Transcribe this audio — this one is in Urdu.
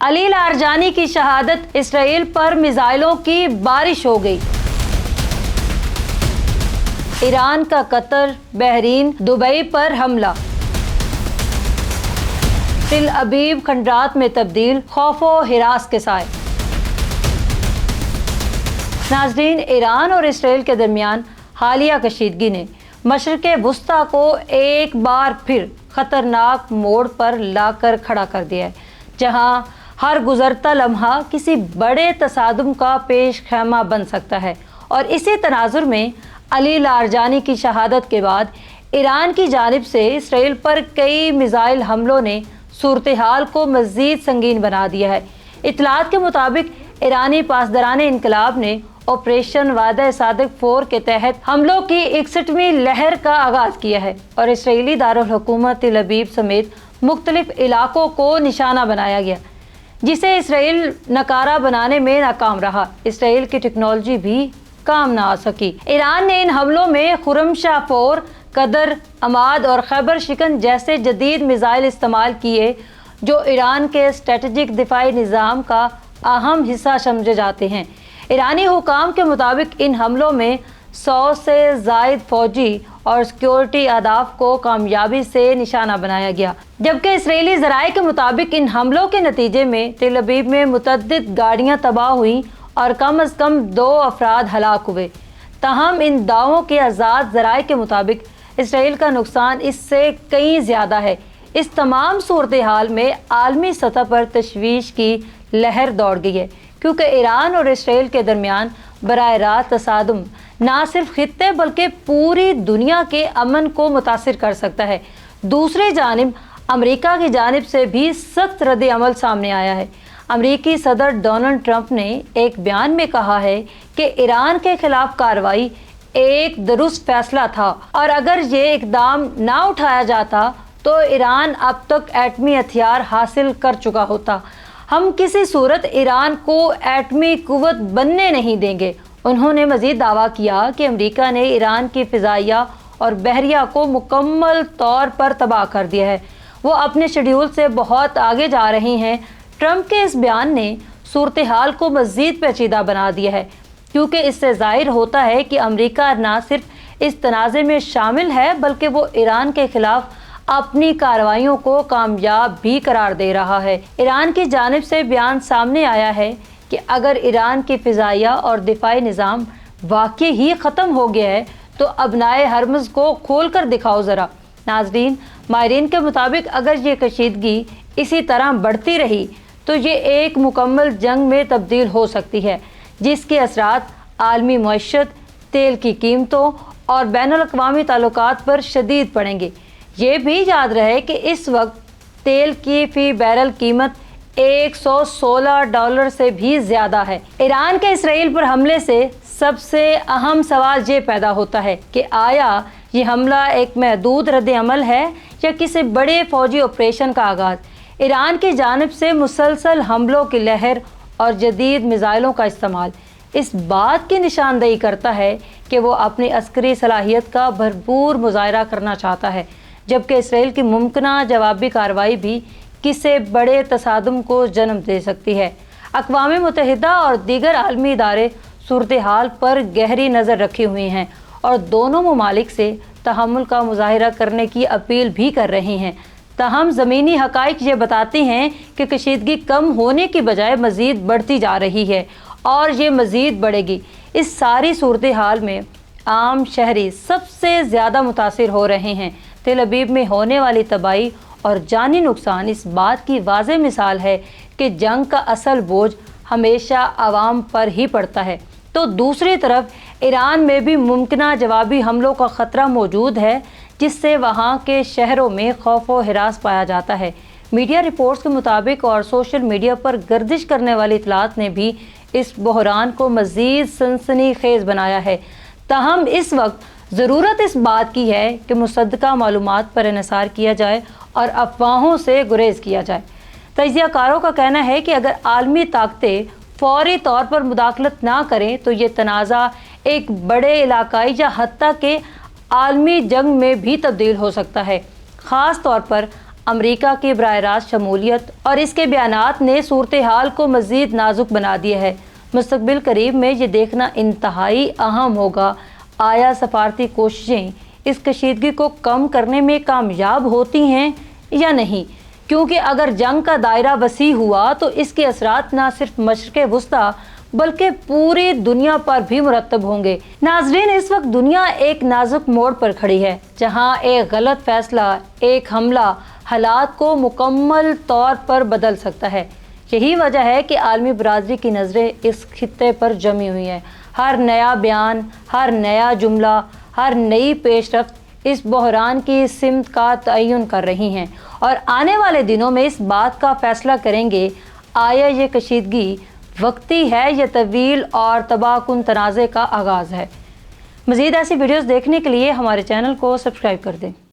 علی لارجانی کی شہادت، اسرائیل پر میزائلوں کی بارش ہو گئی۔ ایران کا قطر، بحرین، دبئی پر حملہ۔ تل ابیب کھنڈرات میں تبدیل، خوف و ہراس کے سائے۔ ناظرین، ایران اور اسرائیل کے درمیان حالیہ کشیدگی نے مشرق وسطیٰ کو ایک بار پھر خطرناک موڑ پر لا کر کھڑا کر دیا ہے، جہاں ہر گزرتا لمحہ کسی بڑے تصادم کا پیش خیمہ بن سکتا ہے۔ اور اسی تناظر میں علی لارجانی کی شہادت کے بعد ایران کی جانب سے اسرائیل پر کئی میزائل حملوں نے صورتحال کو مزید سنگین بنا دیا ہے۔ اطلاعات کے مطابق ایرانی پاسداران انقلاب نے آپریشن وعدہ صادق 4 کے تحت حملوں کی 61ویں لہر کا آغاز کیا ہے اور اسرائیلی دارالحکومت تل ابیب سمیت مختلف علاقوں کو نشانہ بنایا گیا، جسے اسرائیل نکارہ بنانے میں ناکام رہا۔ اسرائیل کی ٹیکنالوجی بھی کام نہ آ سکی۔ ایران نے ان حملوں میں خرمشاہ 4، قدر، عماد اور خیبر شکن جیسے جدید میزائل استعمال کیے، جو ایران کے اسٹریٹجک دفاعی نظام کا اہم حصہ سمجھے جاتے ہیں۔ ایرانی حکام کے مطابق ان حملوں میں 100 سے زائد فوجی اور سیکیورٹی اہداف کو کامیابی سے نشانہ بنایا گیا، جبکہ اسرائیلی ذرائع کے مطابق ان حملوں کے نتیجے میں تل ابیب میں متعدد گاڑیاں تباہ ہوئیں اور کم از کم 2 افراد ہلاک ہوئے۔ تاہم ان دعووں کے آزاد ذرائع کے مطابق اسرائیل کا نقصان اس سے کہیں زیادہ ہے۔ اس تمام صورتحال میں عالمی سطح پر تشویش کی لہر دوڑ گئی ہے، کیونکہ ایران اور اسرائیل کے درمیان براہ راست تصادم نہ صرف خطے بلکہ پوری دنیا کے امن کو متاثر کر سکتا ہے۔ دوسری جانب امریکہ کی جانب سے بھی سخت رد عمل سامنے آیا ہے۔ امریکی صدر ڈونلڈ ٹرمپ نے ایک بیان میں کہا ہے کہ ایران کے خلاف کارروائی ایک درست فیصلہ تھا اور اگر یہ اقدام نہ اٹھایا جاتا تو ایران اب تک ایٹمی ہتھیار حاصل کر چکا ہوتا۔ ہم کسی صورت ایران کو ایٹمی قوت بننے نہیں دیں گے۔ انہوں نے مزید دعویٰ کیا کہ امریکہ نے ایران کی فضائیہ اور بحریہ کو مکمل طور پر تباہ کر دیا ہے، وہ اپنے شیڈول سے بہت آگے جا رہی ہیں۔ ٹرمپ کے اس بیان نے صورتحال کو مزید پیچیدہ بنا دیا ہے، کیونکہ اس سے ظاہر ہوتا ہے کہ امریکہ نہ صرف اس تنازع میں شامل ہے بلکہ وہ ایران کے خلاف اپنی کارروائیوں کو کامیاب بھی قرار دے رہا ہے۔ ایران کی جانب سے بیان سامنے آیا ہے کہ اگر ایران کی فضائیہ اور دفاعی نظام واقعی ہی ختم ہو گیا ہے تو ابنائے ہرمز کو کھول کر دکھاؤ ذرا۔ ناظرین، ماہرین کے مطابق اگر یہ کشیدگی اسی طرح بڑھتی رہی تو یہ ایک مکمل جنگ میں تبدیل ہو سکتی ہے، جس کے اثرات عالمی معیشت، تیل کی قیمتوں اور بین الاقوامی تعلقات پر شدید پڑیں گے۔ یہ بھی یاد رہے کہ اس وقت تیل کی فی بیرل قیمت $116 سے بھی زیادہ ہے۔ ایران کے اسرائیل پر حملے سے سب سے اہم سوال یہ پیدا ہوتا ہے کہ آیا یہ حملہ ایک محدود رد عمل ہے یا کسی بڑے فوجی آپریشن کا آغاز؟ ایران کی جانب سے مسلسل حملوں کی لہر اور جدید میزائلوں کا استعمال اس بات کی نشاندہی کرتا ہے کہ وہ اپنی عسکری صلاحیت کا بھرپور مظاہرہ کرنا چاہتا ہے، جبکہ اسرائیل کی ممکنہ جوابی کارروائی بھی کسی بڑے تصادم کو جنم دے سکتی ہے۔ اقوام متحدہ اور دیگر عالمی ادارے صورتحال پر گہری نظر رکھے ہوئے ہیں اور دونوں ممالک سے تحمل کا مظاہرہ کرنے کی اپیل بھی کر رہے ہیں۔ تاہم زمینی حقائق یہ بتاتے ہیں کہ کشیدگی کم ہونے کی بجائے مزید بڑھتی جا رہی ہے اور یہ مزید بڑھے گی۔ اس ساری صورتحال میں عام شہری سب سے زیادہ متاثر ہو رہے ہیں۔ تل ابیب میں ہونے والی تباہی اور جانی نقصان اس بات کی واضح مثال ہے کہ جنگ کا اصل بوجھ ہمیشہ عوام پر ہی پڑتا ہے۔ تو دوسری طرف ایران میں بھی ممکنہ جوابی حملوں کا خطرہ موجود ہے، جس سے وہاں کے شہروں میں خوف و ہراس پایا جاتا ہے۔ میڈیا رپورٹس کے مطابق اور سوشل میڈیا پر گردش کرنے والی اطلاعات نے بھی اس بحران کو مزید سنسنی خیز بنایا ہے۔ تاہم اس وقت ضرورت اس بات کی ہے کہ مصدقہ معلومات پر انحصار کیا جائے اور افواہوں سے گریز کیا جائے۔ تجزیہ کاروں کا کہنا ہے کہ اگر عالمی طاقتیں فوری طور پر مداخلت نہ کریں تو یہ تنازع ایک بڑے علاقائی یا حتیٰ کہ عالمی جنگ میں بھی تبدیل ہو سکتا ہے، خاص طور پر امریکہ کی براہ راست شمولیت اور اس کے بیانات نے صورتحال کو مزید نازک بنا دیا ہے۔ مستقبل قریب میں یہ دیکھنا انتہائی اہم ہوگا آیا سفارتی کوششیں اس کشیدگی کو کم کرنے میں کامیاب ہوتی ہیں یا نہیں، کیونکہ اگر جنگ کا دائرہ وسیع ہوا تو اس کے اثرات نہ صرف مشرق وسطیٰ بلکہ پوری دنیا پر بھی مرتب ہوں گے۔ ناظرین، اس وقت دنیا ایک نازک موڑ پر کھڑی ہے جہاں ایک غلط فیصلہ، ایک حملہ حالات کو مکمل طور پر بدل سکتا ہے۔ یہی وجہ ہے کہ عالمی برادری کی نظریں اس خطے پر جمی ہوئی ہیں۔ ہر نیا بیان، ہر نیا جملہ، ہر نئی پیش رفت اس بحران کی سمت کا تعین کر رہی ہیں اور آنے والے دنوں میں اس بات کا فیصلہ کریں گے آیا یہ کشیدگی وقتی ہے یا طویل اور تباہ کن تنازع کا آغاز ہے۔ مزید ایسی ویڈیوز دیکھنے کے لیے ہمارے چینل کو سبسکرائب کر دیں۔